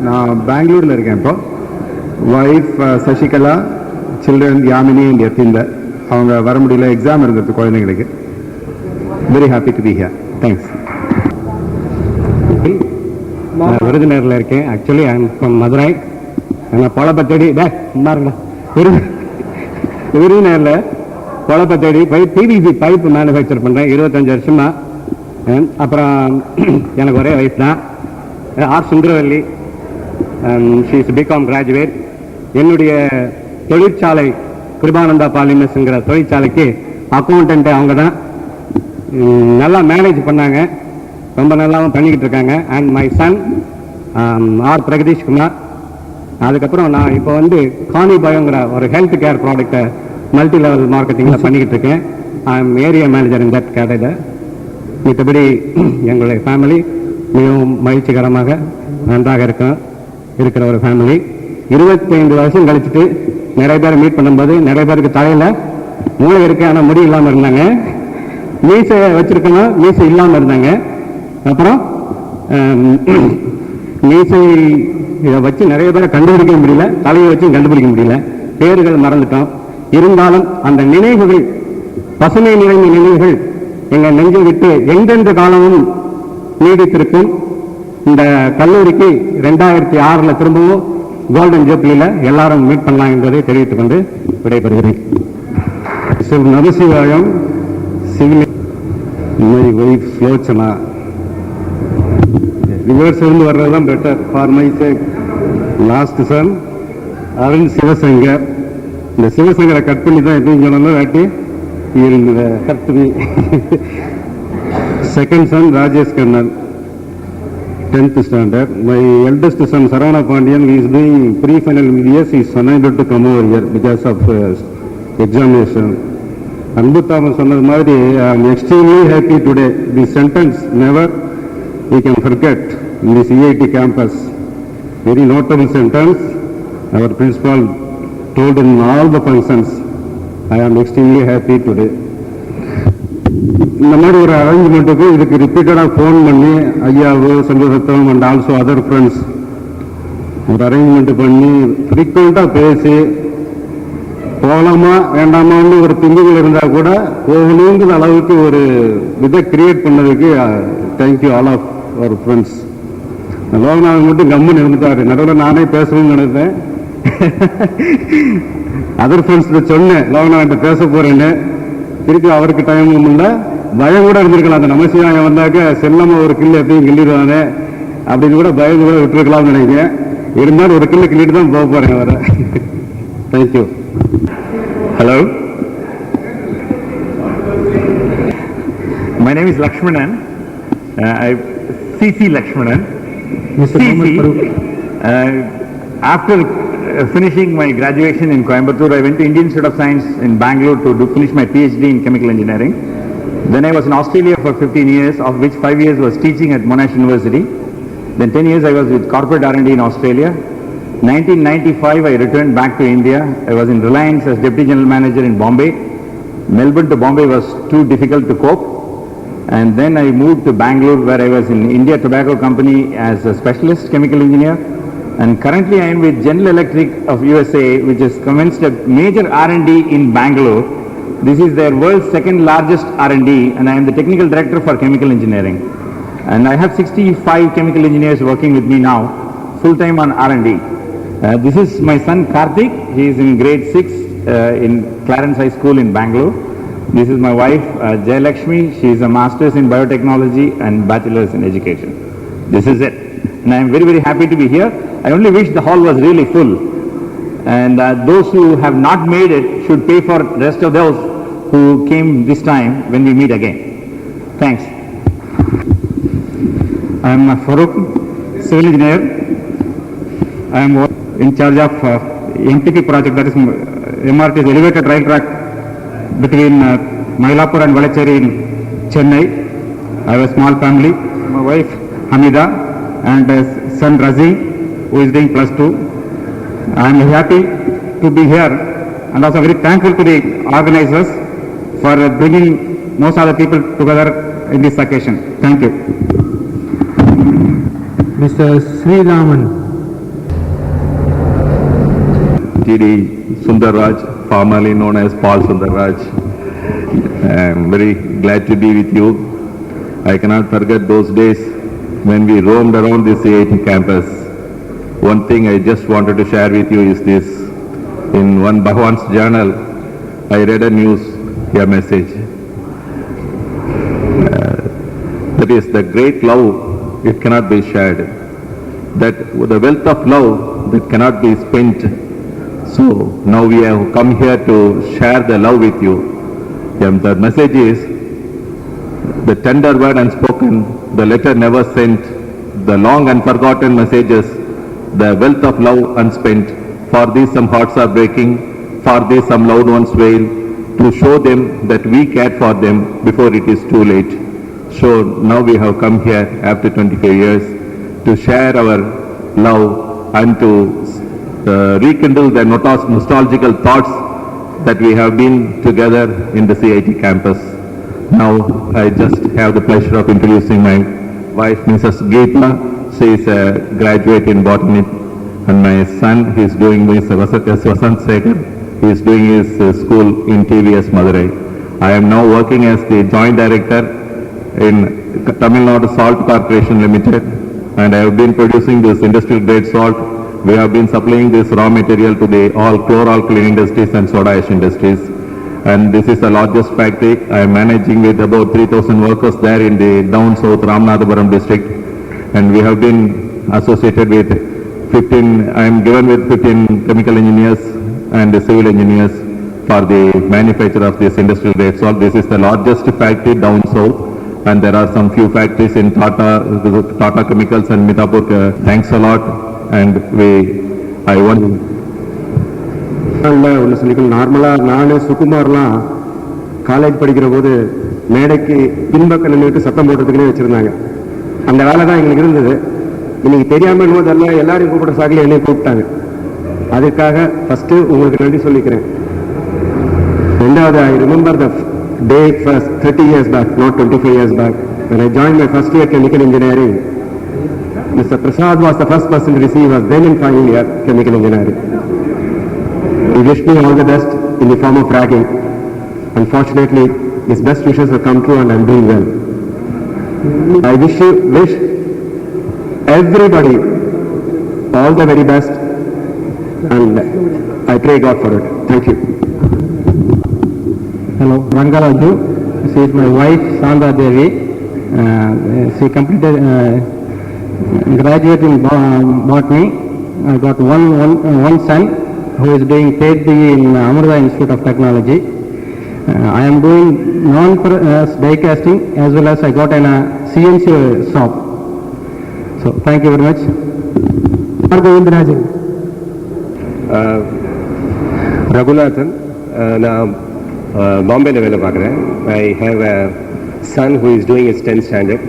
நான் பெங்களூரில் இருக்கேன். இப்போ wife Sasikala, children Yamini and Yatheendar. அவங்க வர முடியல, எக்ஸாம் இருந்தது குழந்தைங்களுக்கு. Very happy to be here. Thanks. நான் விருதுநகரில் இருக்கேன். Actually I am from Madurai. நான் பொழப்பத்தேடி பாருங்க, விருதுநகரில் பொழப்பத்தேடி பிவிசி பைப் மேனுஃபேக்சர் பண்ணுறேன் 25 வருஷமா. அப்புறம் எனக்கு ஒரே வயசு தான். R Sundaravalli, she is BCom graduate. என்னுடைய தொழிற்சாலை கிருபானந்தா பாலிமர்ஸ்ங்கிற தொழிற்சாலைக்கு அக்கௌண்டன்ட் அவங்க தான். நல்லா மேனேஜ் பண்ணாங்க, ரொம்ப நல்லாவும் பண்ணிக்கிட்டு இருக்காங்க. And my son R Pragatheeshkumar. அதுக்கப்புறம் நான் இப்போ கானி பயோங்கிற ஒரு ஹெல்த் கேர் ப்ராடக்டை மல்டி லெவல் மார்க்கெட்டிங்கில் பண்ணிக்கிட்டு இருக்கேன். I am area manager in that category. மற்றபடி எங்களுடைய ஃபேமிலி மிகவும் மகிழ்ச்சிகரமாக நன்றாக இருக்கிற ஒரு ஃபேமிலி. 25 வருஷம் கழிச்சுட்டு நிறைய பேர் மீட் பண்ணும்போது நிறைய பேருக்கு தலையில் மூளை இருக்கு, ஆனால் முடி இல்லாமல் இருந்தாங்க. மீசை வச்சிருக்கணும், மீசை இல்லாமல் இருந்தாங்க. அப்புறம் மீசை இதை வச்சு நிறைய பேரை கண்டுபிடிக்க முடியல, தலையை வச்சு கண்டுபிடிக்க முடியல, பேர்கள் மறந்துட்டோம். இருந்தாலும் அந்த நினைவுகள், பசுமை நிறைந்த நினைவுகள் எங்கள் நெஞ்சை விட்டு எந்தெந்த காலமும் நீடித்திருக்கும். இந்த கல்லூரிக்கு 2006 திரும்பவும் கோல்டன் ஜூப்ளியில் எல்லாரும் மீட் பண்ணலாம் என்பதை தெரிவித்துக் கொண்டு விடைபெறுகிறேன். Namasivayam. My wife Yosana. Reverse இருந்து வர்றதுதான் better for my sake. Last son Arun Sivasankar. இந்த சிவசங்கரை கட் பண்ணி தான் எதுவும் சொன்னாலும் வாட்டி cut me. Second son Rajesh Kannan, 10th standard. My eldest son Saravana Pandian is doing pre-final years. He is unable to come over here because of examination. Anbu Thomas சொன்னது மாதிரி I am extremely happy today. This sentence never we can forget in this EIT campus. Very notable sentence. Our principal told in all the functions. I am extremely happy today. இந்த மாதிரி ஒரு அரேஞ்ச்மெண்ட்டுக்கு இதுக்கு ரிப்பீட்டடாக phone பண்ணி ஐயாவு சந்தோஷத்தம் and also other friends ஒரு arrangement பண்ணி ஃப்ரீக்வெண்ட்டாக பேசி போகலாமா வேண்டாமான்னு ஒரு திங்குகள் இருந்தால் கூட போகணுங்கிற அளவுக்கு ஒரு இதை கிரியேட் பண்ணதுக்கு thank you all of our friends. Loganathan மட்டும் கம்முன்னு இருந்துட்டாரு. நடுவில் நானே பேசணும்னு நினைத்தேன். அதர் ஃப்ரெண்ட்ஸ் சொன்னேன் லோகநாதன் பேச போறேன்னு. திருப்பி அவருக்கு டைமும் இல்லை, பயம் கூட இருந்திருக்கலாம். அந்த நமசிவாயம் வந்தாக்க செல்லமா ஒரு கில்லு எப்பயும் கிள்ளிடுவாங்க அப்படின்னு கூட பயம் கூட விட்டுருக்கலாம்னு நினைக்கிறேன். இருந்தாலும் ஒரு கில்லு கிள்ளிட்டு தான் போக போறேன் வர. Thank you. Hello. My name is Lakshmanan. CC Lakshmanan. Mr. After finishing my graduation in Coimbatore, I went to Indian Institute of Science in Bangalore to finish my PhD in chemical engineering. Then I was in Australia for 15 years, of which 5 years was teaching at Monash University. Then 10 years I was with corporate R&D in Australia. 1995 I returned back to India. I was in Reliance as Deputy General Manager in Bombay. Melbourne to Bombay was too difficult to cope. And then I moved to Bangalore, where I was in India Tobacco Company as a specialist chemical engineer. And currently I am with General Electric of USA, which has commenced a major R&D in Bangalore. This is their world's second largest R&D, and I am the technical director for chemical engineering. And I have 65 chemical engineers working with me now, full time on R&D. This is my son Karthik. He is in grade 6 in Clarence High School in Bangalore. This is my wife Jayalakshmi. She is a master's in biotechnology and bachelor's in education. This is it. And I am very, very happy to be here. I only wish the hall was really full. And those who have not made it should pay for the rest of those who came this time when we meet again. Thanks. I am Farooq, civil engineer. I am in charge of MTP project, that is MRT's elevated rail track between Mylapore and Valacheri in Chennai. I have a small family. My wife Hamida and son Razi, who is doing +2. I am happy to be here and also very thankful to the organizers for bringing most of the people together in this occasion. Thank you. Mr. Sriraman. T.D. Sundarraj, formerly known as Paul Sundarraj. I am very glad to be with you. I cannot forget those days when we roamed around the CIT campus. One thing I just wanted to share with you is this. In one Bhagwan's journal, I read a message. That is the great love, it cannot be shared. That the wealth of love that cannot be spent. So now we have come here to share the love with you. The message is the tender word unspoken, the letter never sent, the long unforgotten messages, the wealth of love unspent. For these some hearts are breaking, for these some loved ones wail, to show them that we cared for them before it is too late. So now we have come here after 25 years to share our love and to rekindle the nostalgical thoughts that we have been together in the CIT campus. Now I just have the pleasure of introducing my wife, Mrs. Geeta. She is a graduate in botany, and my son, he is doing his Vasant Sekhar. He is doing his school in TVS Madurai. I am now working as the joint director in Tamil Nadu Salt Corporation Limited, and I have been producing this industrial grade salt. We have been supplying this raw material to the all chlor-alkali industries and soda ash industries. And this is the largest factory. I am managing with about 3,000 workers there in the down south Ramanathapuram district. And we have been associated with 15, I am given with 15 chemical engineers and civil engineers for the manufacture of this industrial grade salt. This is the largest factory down south. And there are some few factories in Tata Chemicals and Mithapur. Thanks a lot. And I want ஒன்று சொல்லிக்கணும். நார்மலாக நான் சுகுமார்லாம் college படிக்கிற போது மேடைக்கு பின்பக்கம் நின்றுட்டு சத்தம் போடுறதுக்குன்னே வச்சுருந்தாங்க. அந்த வேலை தான் எங்களுக்கு இருந்தது. இன்னைக்கு தெரியாமல் போதெல்லாம் எல்லாரையும் கூப்பிட சாக்கில் என்னை கூப்பிட்டாங்க. அதுக்காக ஃபஸ்ட்டு உங்களுக்கு நன்றி சொல்லிக்கிறேன். ரெண்டாவது, I remember the day first 30 years back, not 25 years back, when I joined my first year chemical engineering. Mr. Prasad was the first person to receive us then in final year chemical engineering. He wished me all the best in the form of ragging. Unfortunately, his best wishes have come true and I am doing well. I wish everybody all the very best, and I pray God for it. Thank you. Hello, Rangaraju. She is my wife, Sandra Devi. She completed graduate in botany. I got one son who is doing PhD in Amrita Institute of Technology. I am doing non-ferrous die casting as well as I got a CNC shop. So thank you very much. Raghunathan, நான் பாம்பேல வேலை பார்க்குறேன். I have a son who is doing his 10th standard.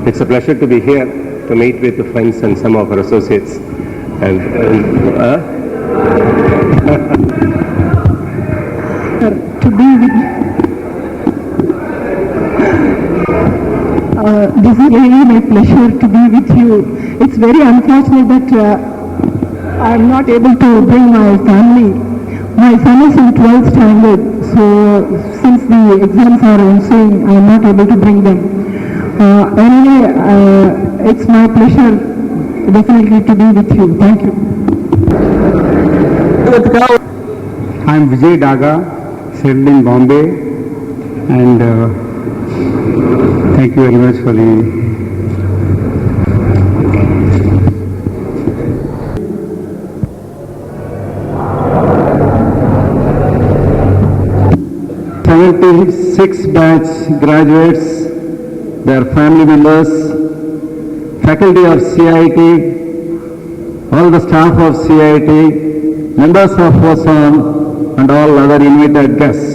It's a pleasure to be here to meet with the friends and some of our associates. And to be with this is really my pleasure to be with you. It's very unfortunate that I am not able to bring my family. My son is in 12th standard, so since the exams are ensuing, I am not able to bring them. Anyway, it's my pleasure definitely to be with you. Thank you. I am Vijay Daga, settled in Bombay, and thank you very much for the six batch graduates, their family members, faculty of CIT, all the staff of CIT, members of FOSON, and all other invited guests.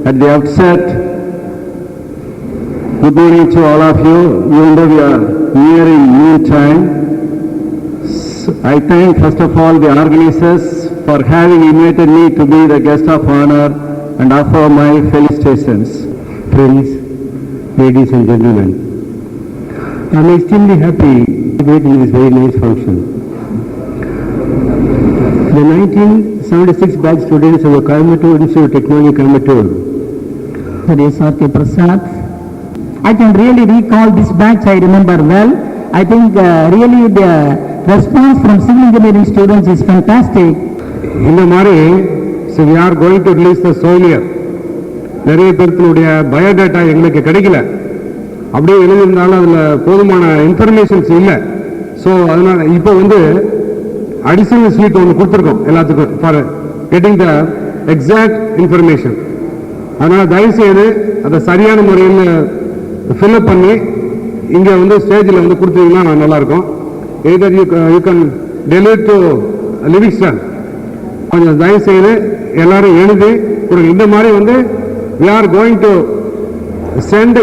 At the outset, good morning to all of you. Even though we are nearing noon time, I thank first of all the organizers for having invited me to be the guest of honor and offer my felicitations. Friends, ladies and gentlemen, I'm extremely happy to be in this very nice function. The 1976 batch students of the Coimbatore Institute of Technology, Coimbatore. That is R.K. Prasad. I can really recall this batch, I remember well. I think really the response from civil engineering students is fantastic. இந்த மாதிரி so we are going to release the solar. நிறைய பேருடைய biodata எங்களுக்கு கிடைக்கல, அப்படியே எழுதியிருந்தாலும் அதில் போதுமான informations இல்லை. ஸோ அதனால இப்போ வந்து அடிஷனல் ஷீட் ஒன்று கொடுத்துருக்கோம் எல்லாத்துக்கும் for getting the exact information. அதனால தயவுசெய்து அதை சரியான முறையில் ஃபில்அப் பண்ணி இங்கே வந்து ஸ்டேஜில் வந்து கொடுத்தீங்கன்னா நல்லாயிருக்கும். Either you can delivery to Livingston. கொஞ்சம் தயவுசெய்து எல்லாரும் எழுதி கொடுங்க. இந்த மாதிரி வந்து we are going to send